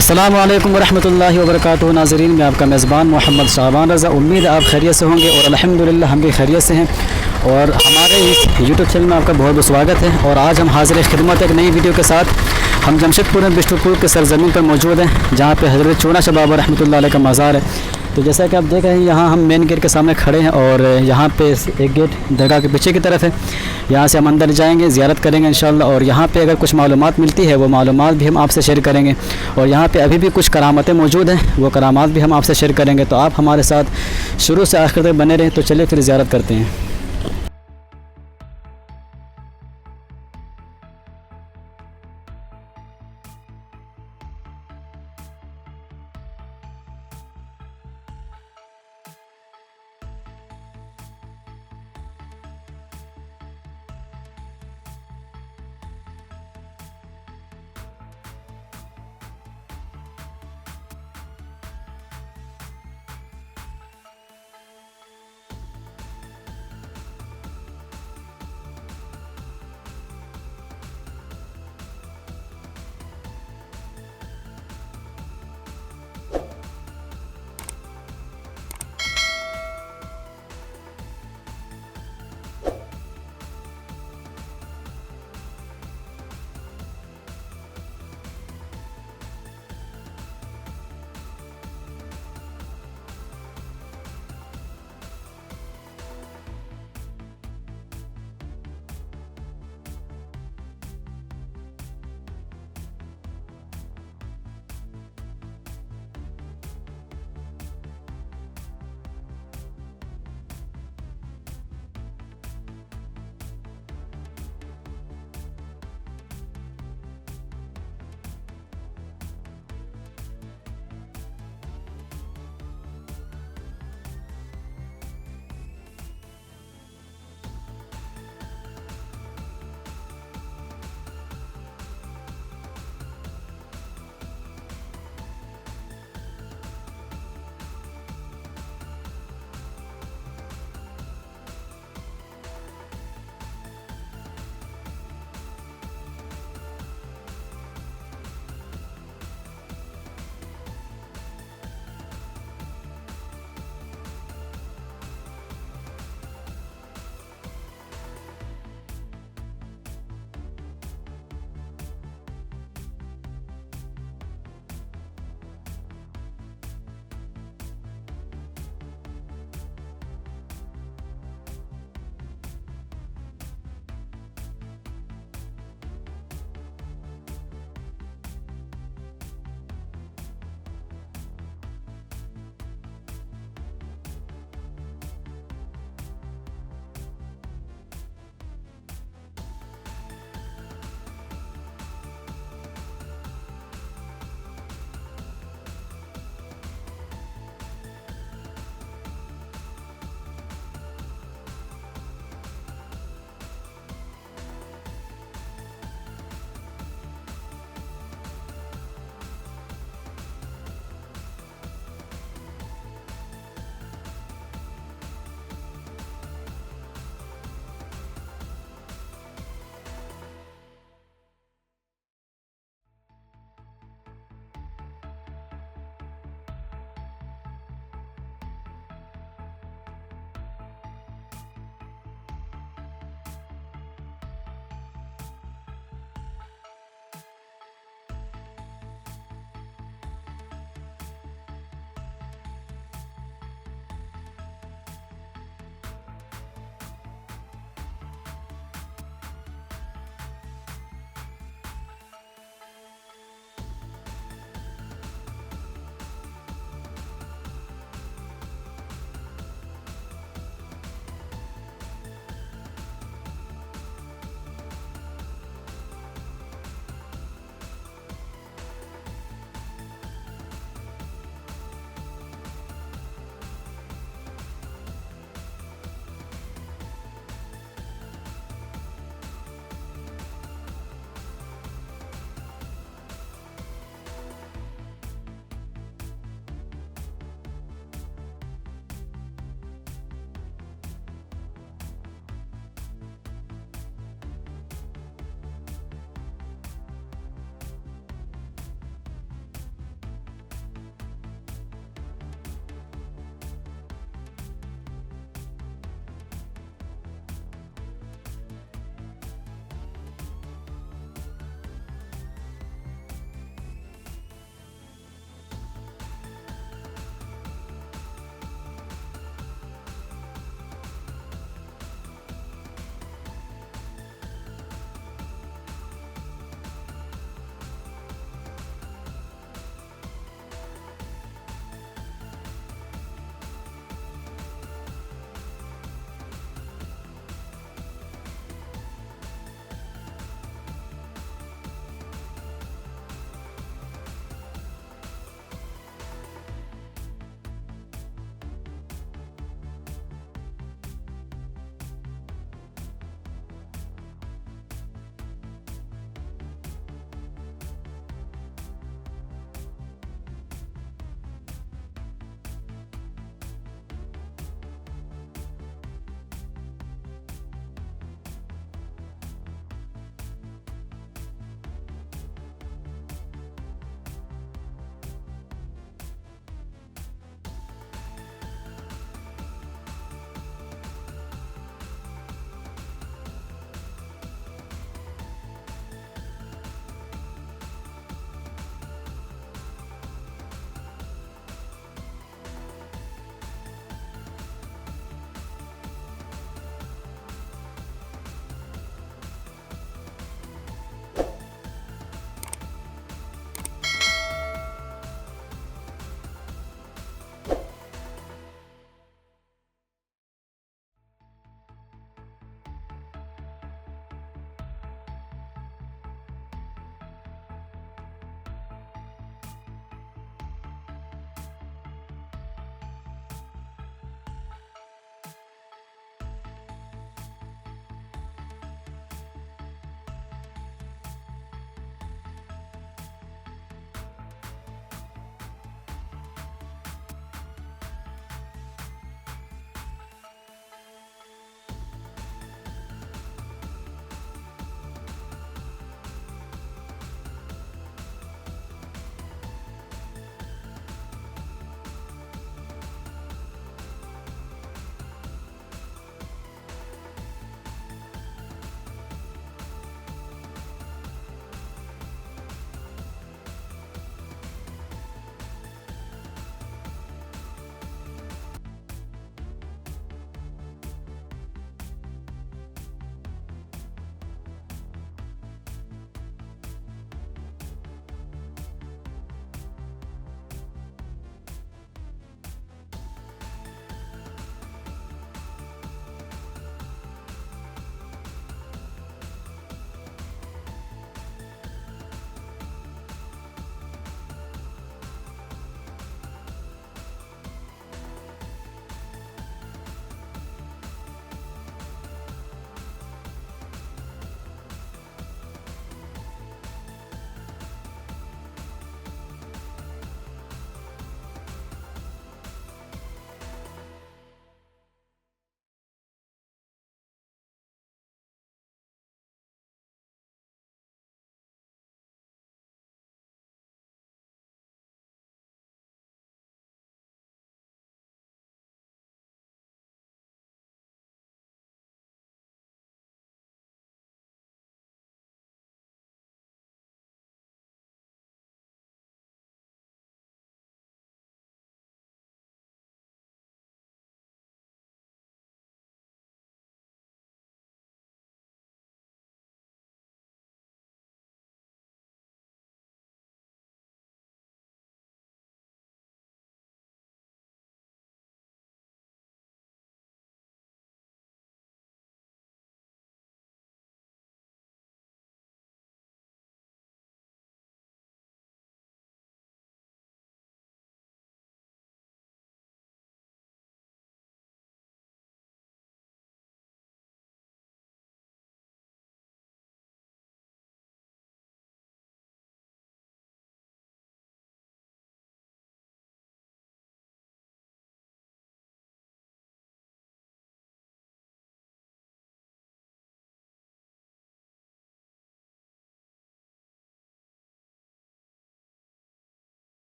अस्सलामु अलैकुम वरहमतुल्लाहि वबरकातुहू। नाज़रीन, मैं आपका मेज़बान मोहम्मद शाबान रज़ा। उम्मीद है आप खैरियत से होंगे और अल्हम्दुलिल्लाह हम भी खैरियत से हैं। और हमारे इस यूट्यूब चैनल में आपका बहुत बहुत स्वागत है। और आज हम हाज़िर खिदमत एक नई वीडियो के साथ। हम जमशेदपुर में बिष्टुपुर के सरज़मीन पर मौजूद हैं, जहाँ पे हज़रत चूना शाह बाबा रहमतुल्लाह अलैह का मज़ार है। तो जैसा कि आप देख रहे हैं, यहाँ हम मेन गेट के सामने खड़े हैं और यहाँ पे एक गेट दरगाह के पीछे की तरफ है। यहाँ से हम अंदर जाएंगे, ज़ियारत करेंगे इंशाअल्लाह। और यहाँ पे अगर कुछ मालूमात मिलती है वो मालूमात भी हम आपसे शेयर करेंगे। और यहाँ पे अभी भी कुछ करामतें मौजूद हैं, वो करामात भी हम आपसे शेयर करेंगे। तो आप हमारे साथ शुरू से आखिर तक बने रहें। तो चलिए फिर ज़ियारत करते हैं।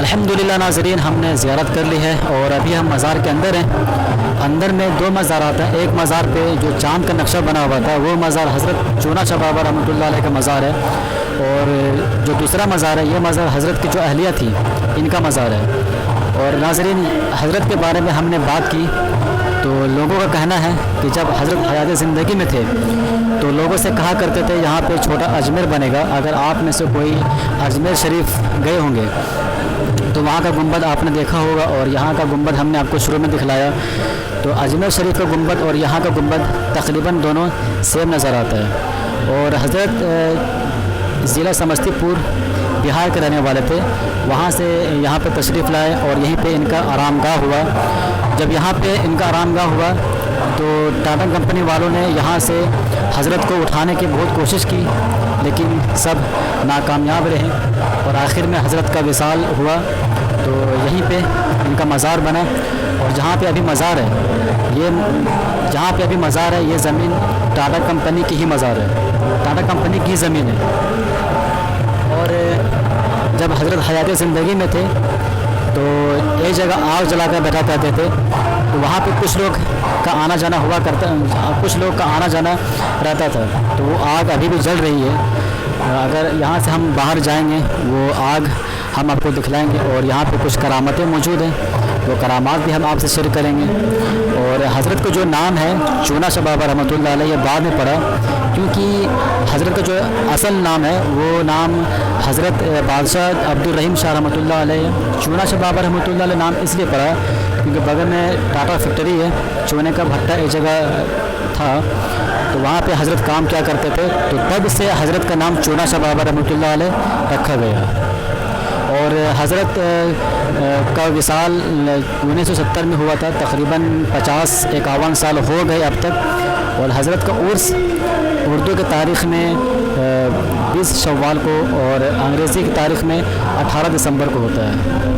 अल्हम्दुलिल्लाह नाज़रीन, हमने ज़ियारत कर ली है और अभी हम मज़ार के अंदर हैं। अंदर में दो मज़ारात हैं। एक मज़ार पे जो चाँद का नक्शा बना हुआ था वो मज़ार हज़रत चूना शाह बाबा रहमतुल्लाह अलैह का मज़ार है, और जो दूसरा मज़ार है ये मज़ार हज़रत की जो अहलिया थी इनका मज़ार है। और नाज़रीन, हज़रत के बारे में हमने बात की तो लोगों का कहना है कि जब हज़रत हयात ज़िंदगी में थे तो लोगों से कहा करते थे यहाँ पे छोटा अजमेर बनेगा। अगर आप में से कोई अजमेर शरीफ गए होंगे तो वहाँ का गुंबद आपने देखा होगा, और यहाँ का गुंबद हमने आपको शुरू में दिखलाया। तो अजमेर शरीफ का गुंबद और यहाँ का गुंबद तकरीबन दोनों सेम नज़र आता है। और हज़रत ज़िला समस्तीपुर बिहार के रहने वाले थे, वहाँ से यहाँ पे तशरीफ़ लाए और यहीं पे इनका आरामगाह हुआ। जब यहाँ पे इनका आरामगाह हुआ तो टाटा कंपनी वालों ने यहाँ से हज़रत को उठाने की बहुत कोशिश की, लेकिन सब नाकामयाब रहे और आखिर में हज़रत का विसाल हुआ। तो यहीं पे इनका मज़ार बना, और जहाँ पे अभी मज़ार है ये ज़मीन टाटा कंपनी की ही मज़ार है, टाटा कंपनी की ज़मीन है। और जब हज़रत हयात ज़िंदगी में थे तो एक जगह आग जला कर बैठा करते थे, तो वहाँ पे कुछ लोग का आना जाना रहता था। तो वो आग अभी भी जल रही है। अगर यहाँ से हम बाहर जाएंगे वो आग हम आपको दिखलाएंगे, और यहाँ पे कुछ करामतें मौजूद हैं, वो करामात भी हम आपसे शेयर करेंगे। और हज़रत का जो नाम है चूना शाह बाबा रहमतुल्लाह अलैह, ये बाद में पड़ा, क्योंकि हज़रत का जो असल नाम है वो नाम हज़रत बादशाह अब्दुल रहीम शाह रहमतुल्लाह अलैह। चूना शाह बाबा रहमतुल्लाह अलैह नाम इसलिए पड़ा क्योंकि बगल में टाटा फैक्ट्री है, चूने का भट्टा एक जगह था, तो वहाँ पे हज़रत काम क्या करते थे, तो तब से हज़रत का नाम चूना शाह बाबा रहमतुल्लाह अलैह रखा गया। और हज़रत का विसाल 1970 में हुआ था, तकरीबन 50-51 साल हो गए अब तक। और हज़रत का उर्स उर्दू की तारीख़ में 20 शव्वाल को और अंग्रेज़ी की तारीख़ में 18 दिसंबर को होता है।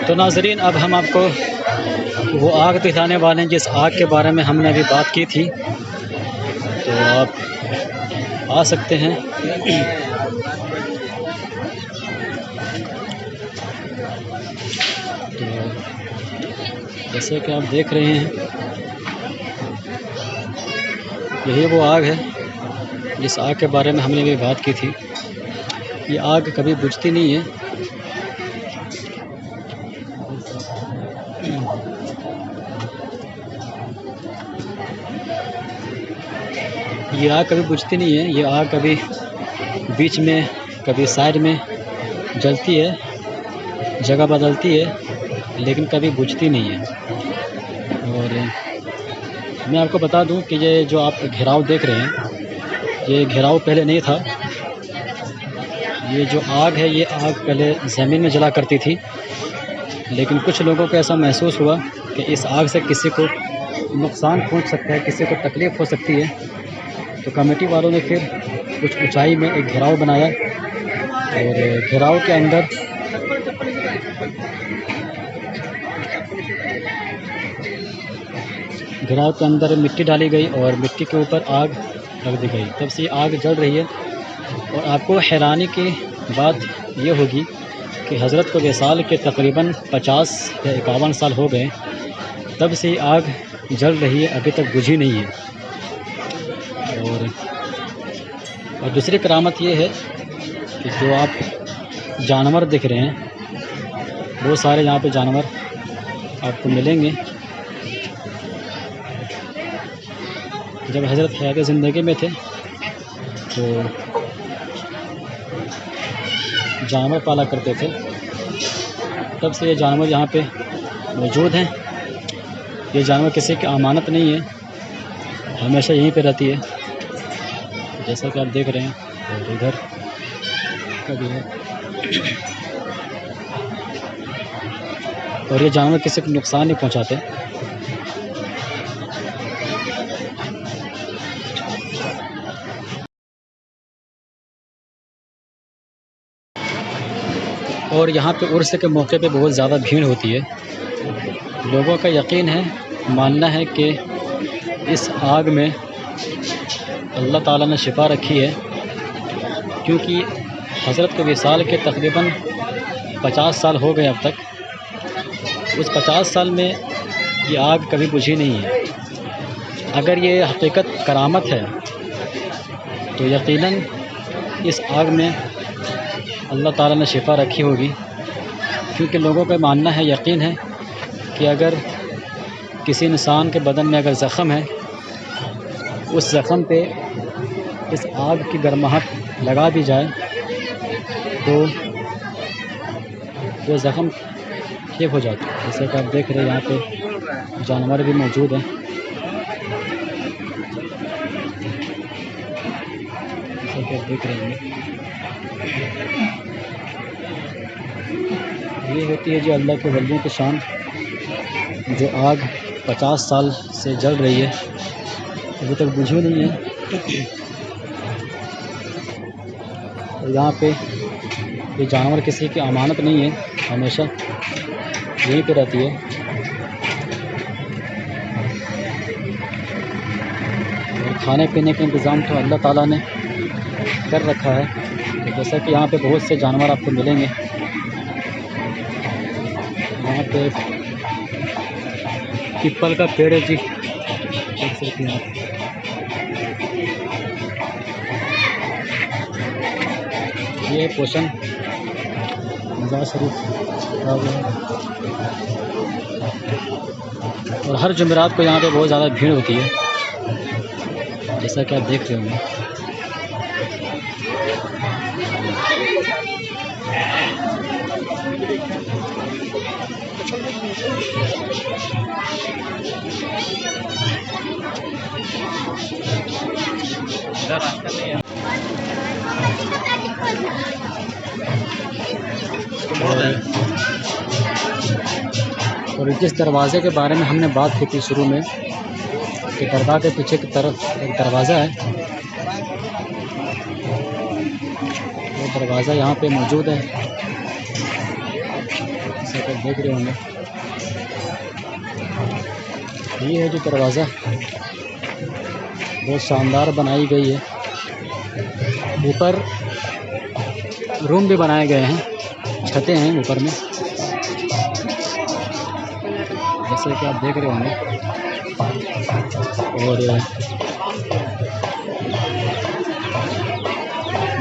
तो नाज़रीन, अब हम आपको वो आग दिखाने वाले हैं जिस आग के बारे में हमने अभी बात की थी। तो आप आ सकते हैं। तो जैसे कि आप देख रहे हैं, यही वो आग है जिस आग के बारे में हमने अभी बात की थी। ये आग कभी बुझती नहीं है। ये आग कभी बुझती नहीं है। ये आग कभी बीच में, कभी साइड में जलती है, जगह बदलती है, लेकिन कभी बुझती नहीं है। और मैं आपको बता दूं कि ये जो आप घेराव देख रहे हैं, ये घेराव पहले नहीं था। ये जो आग है, ये आग पहले ज़मीन में जला करती थी, लेकिन कुछ लोगों को ऐसा महसूस हुआ कि इस आग से किसी को नुकसान पहुंच सकता है, किसी को तकलीफ़ हो सकती है। तो कमेटी वालों ने फिर कुछ ऊंचाई में एक घेराव बनाया, और घेराव के अंदर मिट्टी डाली गई और मिट्टी के ऊपर आग रख दी गई। तब से आग जल रही है। और आपको हैरानी की बात ये होगी कि हज़रत को विसाल के तकरीबन 50 या 51 साल हो गए, तब से आग जल रही है, अभी तक बुझी नहीं है। और दूसरी करामत ये है कि जो आप जानवर दिख रहे हैं, बहुत सारे यहाँ पे जानवर आपको मिलेंगे। जब हज़रत हयात ज़िंदगी में थे तो जानवर पाला करते थे, तब से ये जानवर यहाँ पे मौजूद हैं। ये जानवर किसी की अमानत नहीं है, हमेशा यहीं पे रहती है, जैसा कि आप देख रहे हैं। और इधर का भी है। और ये जानवर किसी को नुकसान नहीं पहुँचाते। और यहाँ पे उर्स के मौके पे बहुत ज़्यादा भीड़ होती है। लोगों का यकीन है, मानना है कि इस आग में अल्लाह ताला ने शिफा रखी है, क्योंकि हज़रत के विसाल के तकरीबन 50 साल हो गए अब तक। उस 50 साल में ये आग कभी बुझी नहीं है। अगर ये हकीकत करामत है तो यकीनन इस आग में अल्लाह ताला ने शिफा रखी होगी, क्योंकि लोगों का मानना है, यकीन है कि अगर किसी इंसान के बदन में अगर ज़ख़म है, उस ज़ख़म पे इस आग की गर्माहट लगा दी जाए तो वो ज़ख़म ठीक हो जाता है। जैसे कि आप देख रहे हैं, यहाँ पे जानवर भी मौजूद हैं। जैसे कि आप देख रहे हैं, ये होती है जो अल्लाह के वलियों की शान, जो आग 50 साल से जल रही है, अभी तक बुझी नहीं है। और यहाँ पे ये जानवर किसी की अमानत नहीं है, हमेशा यहीं पे रहती है। और खाने पीने का इंतज़ाम तो अल्लाह ताला ने कर रखा है। तो जैसा कि यहाँ पे बहुत से जानवर आपको मिलेंगे। यहाँ पे पीपल का पेड़ है जी, देख सकते हैं आप। ये पोषण मज़ार शरीफ का हुआ है। और हर जुमेरात को यहाँ पे बहुत ज़्यादा भीड़ होती है, जैसा कि आप देख रहे होंगे। और जिस दरवाज़े के बारे में हमने बात की थी शुरू में, कि दरगाह के पीछे की तरफ एक दरवाज़ा है, वो दरवाज़ा यहाँ पे मौजूद है, जैसे कि देख रहे होंगे। ये है जो दरवाज़ा, बहुत शानदार बनाई गई है। ऊपर रूम भी बनाए गए हैं, छतें हैं ऊपर में, जैसे कि आप देख रहे होंगे। और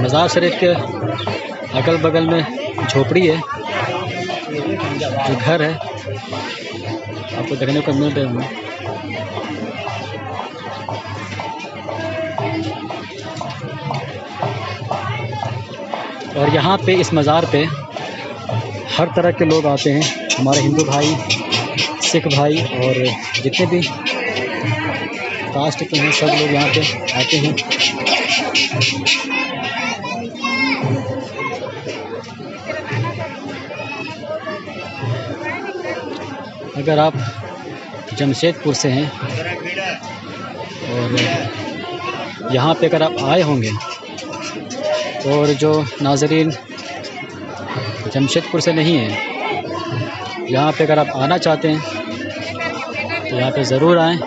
मज़ार शरीफ के अगल बगल में झोपड़ी है, जो घर है, आपको देखने को मिल रहे होंगे। और यहाँ पे इस मज़ार पे हर तरह के लोग आते हैं, हमारे हिंदू भाई, सिख भाई और जितने भी कास्ट के हैं, सब लोग यहाँ पे आते हैं। अगर आप जमशेदपुर से हैं और यहाँ पे अगर आप आए होंगे, और जो नाज़रीन जमशेदपुर से नहीं हैं, यहाँ पे अगर आप आना चाहते हैं तो यहाँ पे ज़रूर आएँ,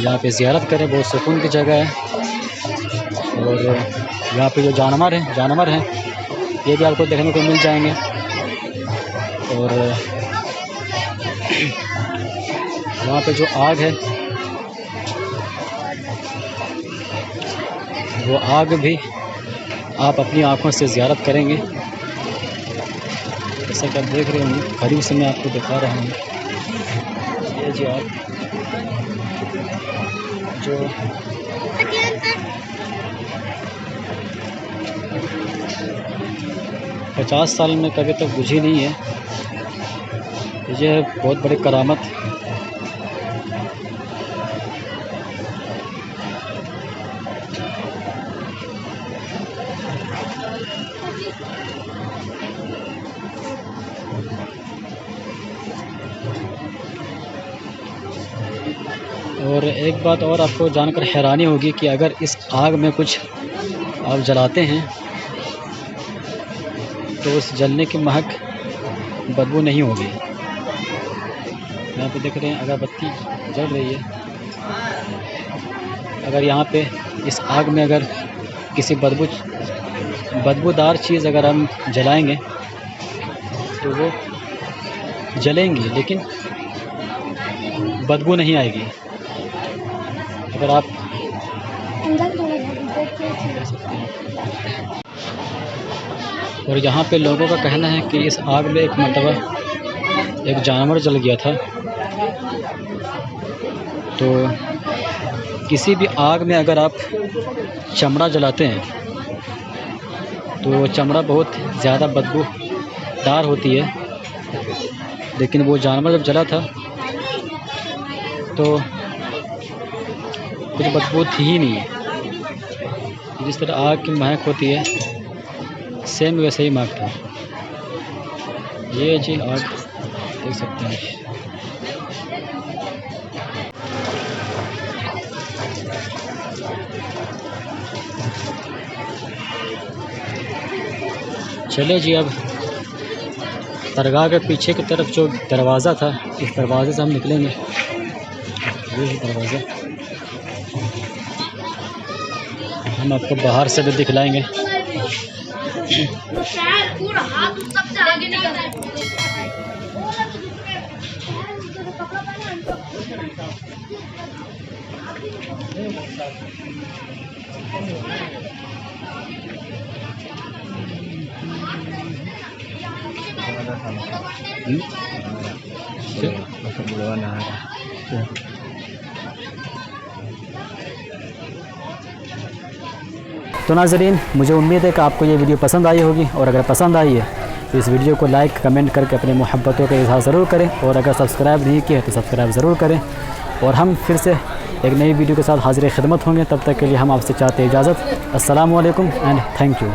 यहाँ पे ज़ियारत करें, बहुत सुकून की जगह है। और यहाँ पे जो जानवर हैं ये भी आपको देखने को मिल जाएंगे। और वहाँ पे जो आग है वो आग भी आप अपनी आँखों से ज़ियारत करेंगे। जैसा कि आप देख रहे होंगे, करीब से मैं आपको दिखा रहा हूँ। ये जी आग जो 50 साल में कभी तक बुझी नहीं है। ये बहुत बड़ी करामत। और एक बात और आपको जानकर हैरानी होगी कि अगर इस आग में कुछ आप जलाते हैं तो उस जलने की महक बदबू नहीं होगी। यहाँ पे देख रहे हैं अगरबत्ती जल रही है। अगर यहाँ पे इस आग में अगर किसी बदबूदार चीज़ अगर हम जलाएंगे तो वो जलेंगी लेकिन बदबू नहीं आएगी। अगर आप और यहाँ पे लोगों का कहना है कि इस आग में एक मरतबा एक जानवर जल गया था। तो किसी भी आग में अगर आप चमड़ा जलाते हैं तो वो चमड़ा बहुत ज़्यादा बदबूदार होती है, लेकिन वो जानवर जब जला था तो कुछ बदबू थी ही नहीं। जिस तरह आग की महक होती है सेम वैसे ही महक था। ये जी आग देख सकते हैं। चले जी अब दरगाह के पीछे की तरफ जो दरवाज़ा था, इस दरवाज़े से हम निकलेंगे। ये है दरवाज़ा, हम आपको बाहर से भी दिखलाएंगे। तो नाज़रीन, मुझे उम्मीद है कि आपको ये वीडियो पसंद आई होगी, और अगर पसंद आई है तो इस वीडियो को लाइक कमेंट करके अपनी मोहब्बतों का इज़हार ज़रूर करें, और अगर सब्सक्राइब नहीं किया तो सब्सक्राइब ज़रूर करें। और हम फिर से एक नई वीडियो के साथ हाज़िर खिदमत होंगे। तब तक के लिए हम आपसे चाहते हैं इजाज़त। अस्सलामु अलैकुम एंड थैंक यू।